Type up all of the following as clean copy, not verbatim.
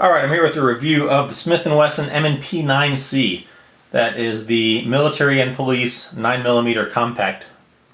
Alright, I'm here with a review of the Smith Wesson M&P9c. That is the military and police 9mm compact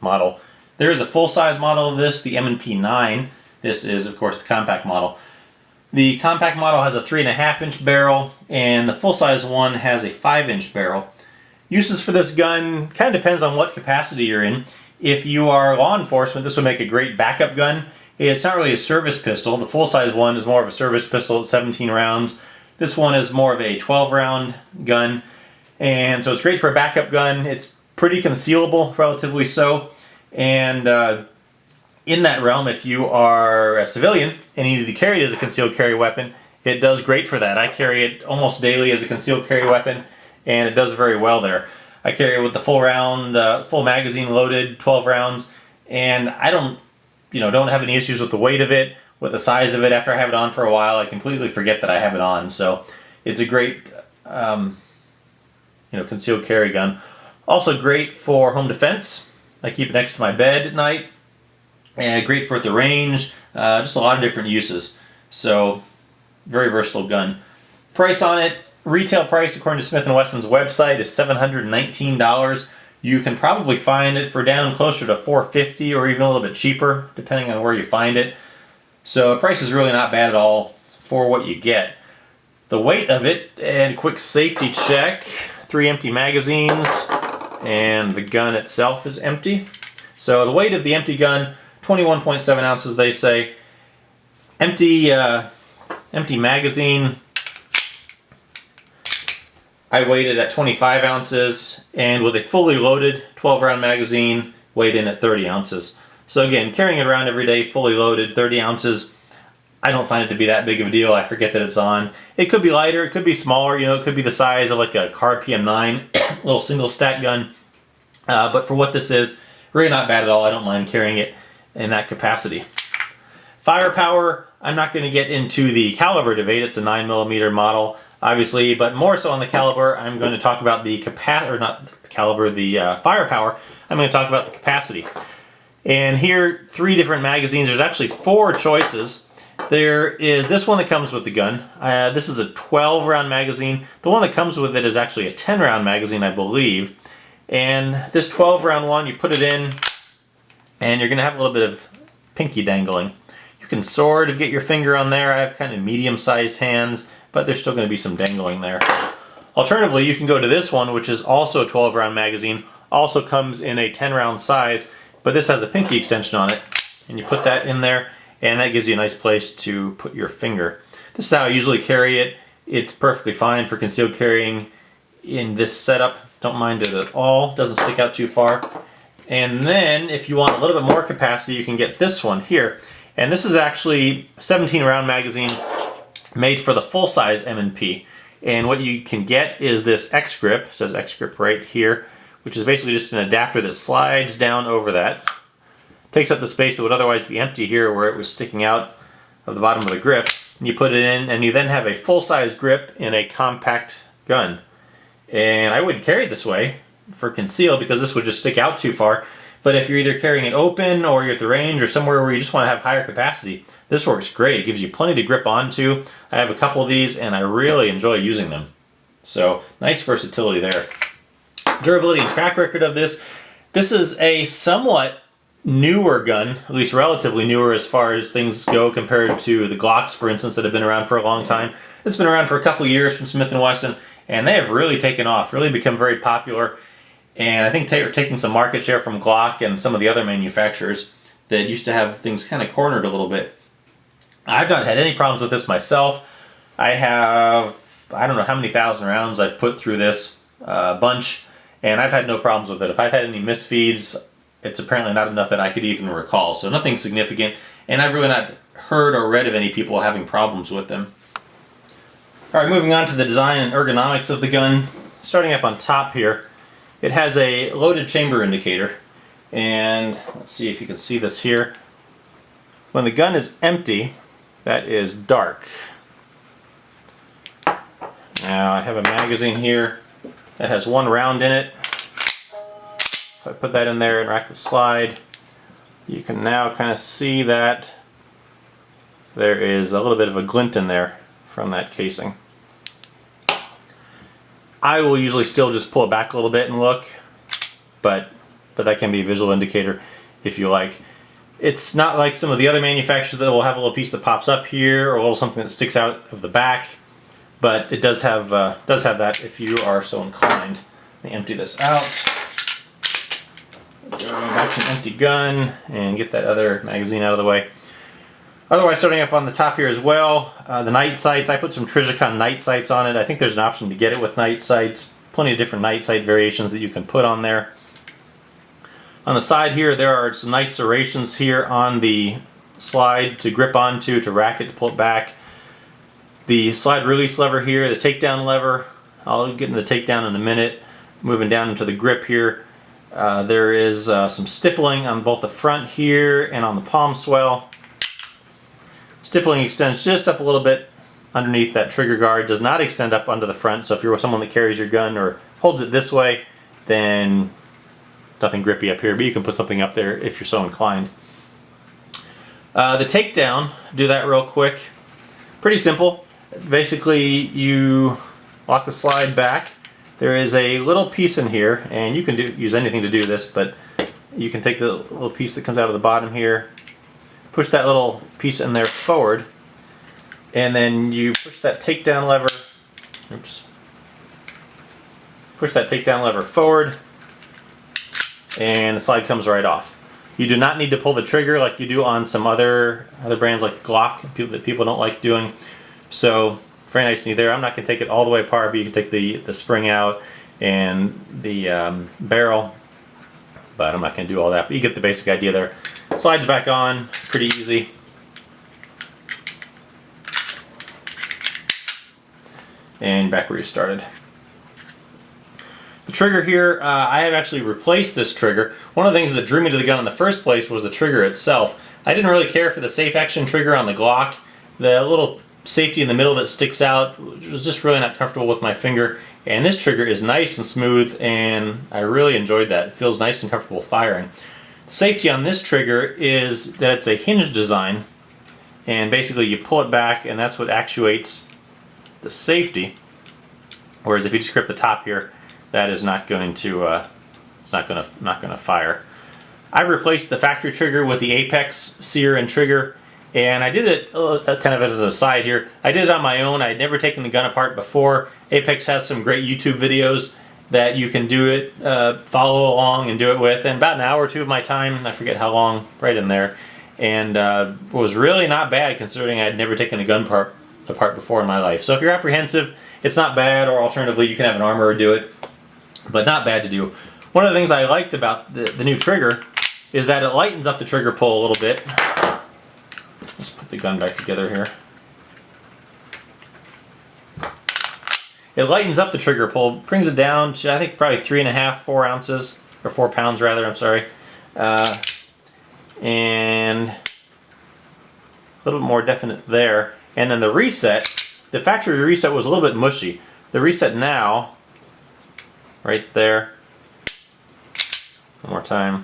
model. There is a full-size model of this, the M&P9. This is, of course, the compact model. The compact model has a 3.5-inch barrel, and the full-size one has a 5-inch barrel. Uses for this gun kind of depends on what capacity you're in. If you are law enforcement, this would make a great backup gun. It's not really a service pistol. The full-size one is more of a service pistol at 17 rounds. This one is more of a 12-round gun, and so it's great for a backup gun. It's pretty concealable, relatively so, and in that realm, if you are a civilian and you need to carry it as a concealed carry weapon, it does great for that. I carry it almost daily as a concealed carry weapon, and it does very well there. I carry it with the full round, full magazine loaded, 12 rounds, and I don't have any issues with the weight of it, with the size of it. After I have it on for a while, I completely forget that I have it on. So it's a great, concealed carry gun. Also great for home defense. I keep it next to my bed at night. And great for at the range. Just a lot of different uses. So very versatile gun. Price on it, retail price according to Smith & Wesson's website is $719. You can probably find it for down closer to $450 or even a little bit cheaper, depending on where you find it. So the price is really not bad at all for what you get. The weight of it, and quick safety check, 3 empty magazines, and the gun itself is empty. So the weight of the empty gun, 21.7 ounces they say. Empty magazine, I weighed it at 25 ounces, and with a fully loaded 12-round magazine, weighed in at 30 ounces. So again, carrying it around every day, fully loaded, 30 ounces, I don't find it to be that big of a deal. I forget that it's on. It could be lighter, it could be smaller, it could be the size of like a Card PM9, little single stack gun. But for what this is, really not bad at all. I don't mind carrying it in that capacity. Firepower, I'm not going to get into the caliber debate. It's a 9mm model, obviously, but more so on the caliber, I'm going to talk about the firepower. I'm going to talk about the capacity. And here, 3 different magazines. There's actually 4 choices. There is this one that comes with the gun. This is a 12-round magazine. The one that comes with it is actually a 10-round magazine, I believe. And this 12-round one, you put it in, and you're going to have a little bit of pinky dangling. You can sort of get your finger on there. I have kind of medium-sized hands, but there's still going to be some dangling there. Alternatively, you can go to this one, which is also a 12-round magazine, also comes in a 10-round size, but this has a pinky extension on it, and you put that in there, and that gives you a nice place to put your finger. This is how I usually carry it. It's perfectly fine for concealed carrying in this setup. Don't mind it at all. Doesn't stick out too far. And then, if you want a little bit more capacity, you can get this one here. And this is actually a 17-round magazine made for the full-size M&P. And what you can get is this X-grip, it says X-grip right here, which is basically just an adapter that slides down over that. Takes up the space that would otherwise be empty here where it was sticking out of the bottom of the grip. And you put it in, and you then have a full-size grip in a compact gun. And I wouldn't carry it this way for conceal because this would just stick out too far. But if you're either carrying it open or you're at the range or somewhere where you just want to have higher capacity, this works great. It gives you plenty to grip onto. I have a couple of these and I really enjoy using them. So nice versatility there. Durability and track record of this. This is a somewhat newer gun, at least relatively newer as far as things go compared to the Glocks, for instance, that have been around for a long time. It's been around for a couple of years from Smith & Wesson, and they have really taken off, really become very popular. And I think they're taking some market share from Glock and some of the other manufacturers that used to have things kind of cornered a little bit. I've not had any problems with this myself. I don't know how many thousand rounds I've put through this bunch, and I've had no problems with it. If I've had any misfeeds, it's apparently not enough that I could even recall. So nothing significant, and I've really not heard or read of any people having problems with them. Alright, moving on to the design and ergonomics of the gun. Starting up on top here, it has a loaded chamber indicator, and let's see if you can see this here. When the gun is empty, that is dark. Now I have a magazine here that has 1 round in it. If I put that in there and rack the slide, you can now kind of see that there is a little bit of a glint in there from that casing. I will usually still just pull it back a little bit and look, but that can be a visual indicator if you like. It's not like some of the other manufacturers that will have a little piece that pops up here or a little something that sticks out of the back, but it does have that if you are so inclined. Let me empty this out. Go back to an empty gun and get that other magazine out of the way. Otherwise, starting up on the top here as well, the night sights. I put some Trijicon night sights on it. I think there's an option to get it with night sights. Plenty of different night sight variations that you can put on there. On the side here, there are some nice serrations here on the slide to grip onto, to rack it, to pull it back. The slide release lever here, the takedown lever. I'll get into the takedown in a minute. Moving down into the grip here, there is some stippling on both the front here and on the palm swell. Stippling extends just up a little bit underneath that trigger guard. Does not extend up onto the front, so if you're someone that carries your gun or holds it this way, then nothing grippy up here, but you can put something up there if you're so inclined. The takedown, do that real quick. Pretty simple. Basically, you lock the slide back. There is a little piece in here, and you can use anything to do this, but you can take the little piece that comes out of the bottom here, push that little piece in there forward, and then you push that takedown lever. Oops. Push that takedown lever forward, and the slide comes right off. You do not need to pull the trigger like you do on some other brands like Glock that people don't like doing. So very nice and neat there. I'm not going to take it all the way apart, but you can take the spring out and the barrel, but I'm not going to do all that. But you get the basic idea there. Slides back on, pretty easy. And back where you started. The trigger here, I have actually replaced this trigger. One of the things that drew me to the gun in the first place was the trigger itself. I didn't really care for the safe action trigger on the Glock. The little safety in the middle that sticks out was just really not comfortable with my finger. And this trigger is nice and smooth, and I really enjoyed that. It feels nice and comfortable firing. The safety on this trigger is that it's a hinge design, and basically you pull it back and that's what actuates the safety. Whereas if you just grip the top here, that is not going to it's not going to fire. I've replaced the factory trigger with the Apex sear and trigger, and I did it kind of as a side here. I did it on my own. I had never taken the gun apart before. Apex has some great YouTube videos that you can do it, follow along and do it with, and about an hour or two of my time, I forget how long, right in there, and it was really not bad considering I had never taken a gun apart before in my life. So if you're apprehensive, it's not bad, or alternatively you can have an armorer do it, but not bad to do. One of the things I liked about the new trigger is that it lightens up the trigger pull a little bit. Let's put the gun back together here. It lightens up the trigger pull, brings it down to I think probably 3.5, 4 ounces, or 4 pounds rather, I'm sorry. And a little bit more definite there. And then the reset, the factory reset was a little bit mushy. The reset now, right there, one more time,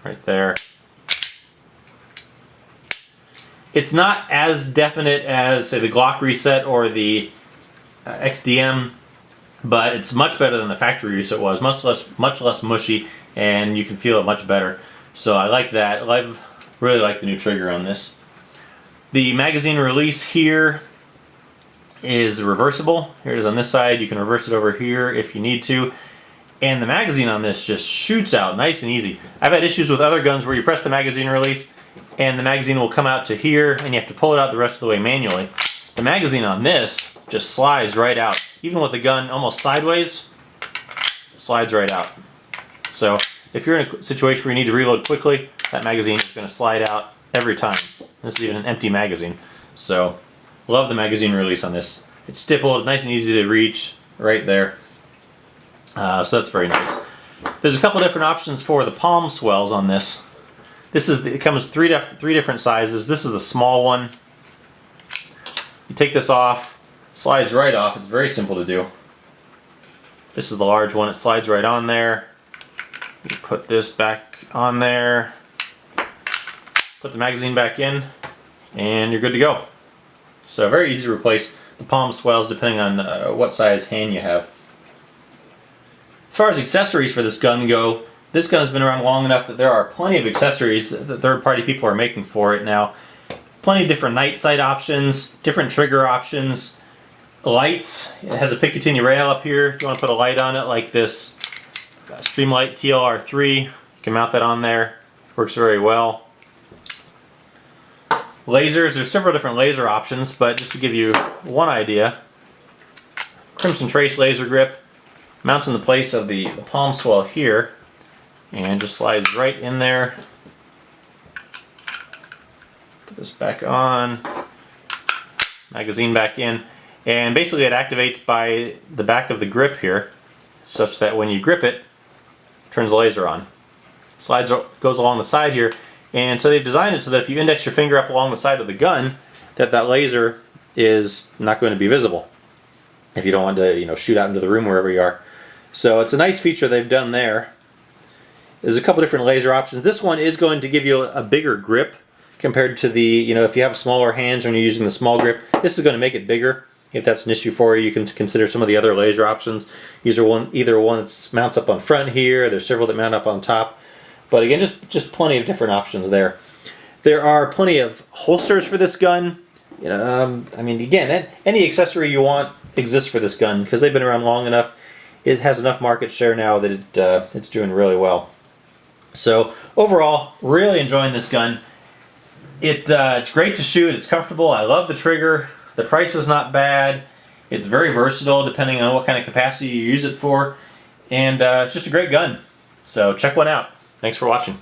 right there. It's not as definite as, say, the Glock reset or the XDM, but it's much better than the factory reset was. Much less mushy, and you can feel it much better. So I like that. I really like the new trigger on this. The magazine release here is reversible. Here it is on this side. You can reverse it over here if you need to. And the magazine on this just shoots out nice and easy. I've had issues with other guns where you press the magazine release and the magazine will come out to here and you have to pull it out the rest of the way manually. The magazine on this just slides right out. Even with the gun almost sideways, it slides right out. So if you're in a situation where you need to reload quickly, that magazine is going to slide out every time. This is even an empty magazine. So love the magazine release on this. It's stippled, nice and easy to reach right there. So that's very nice. There's a couple different options for the palm swells on this. It comes three different sizes. This is the small one. You take this off, slides right off. It's very simple to do. This is the large one. It slides right on there. You put this back on there. Put the magazine back in, and you're good to go. So very easy to replace the palm swells depending on what size hand you have. As far as accessories for this gun go, this gun has been around long enough that there are plenty of accessories that third-party people are making for it now. Plenty of different night sight options, different trigger options, lights. It has a Picatinny rail up here if you want to put a light on it like this Streamlight TLR3. You can mount that on there. Works very well. Lasers, there's several different laser options, but just to give you one idea, Crimson Trace laser grip mounts in the place of the palm swell here and just slides right in there. Put this back on, magazine back in, and basically it activates by the back of the grip here such that when you grip it, turns the laser on. Goes along the side here, and so they've designed it so that if you index your finger up along the side of the gun, that laser is not going to be visible if you don't want to, shoot out into the room wherever you are. So it's a nice feature they've done there. There's a couple different laser options. This one is going to give you a bigger grip compared to the, if you have smaller hands and you're using the small grip, this is going to make it bigger. If that's an issue for you, you can consider some of the other laser options. Either one that mounts up on front here. There's several that mount up on top. But again, just plenty of different options there. There are plenty of holsters for this gun. Again, any accessory you want exists for this gun because they've been around long enough. It has enough market share now that it's doing really well. So overall, really enjoying this gun. It's great to shoot. It's comfortable. I love the trigger. The price is not bad. It's very versatile depending on what kind of capacity you use it for. And it's just a great gun. So check one out. Thanks for watching.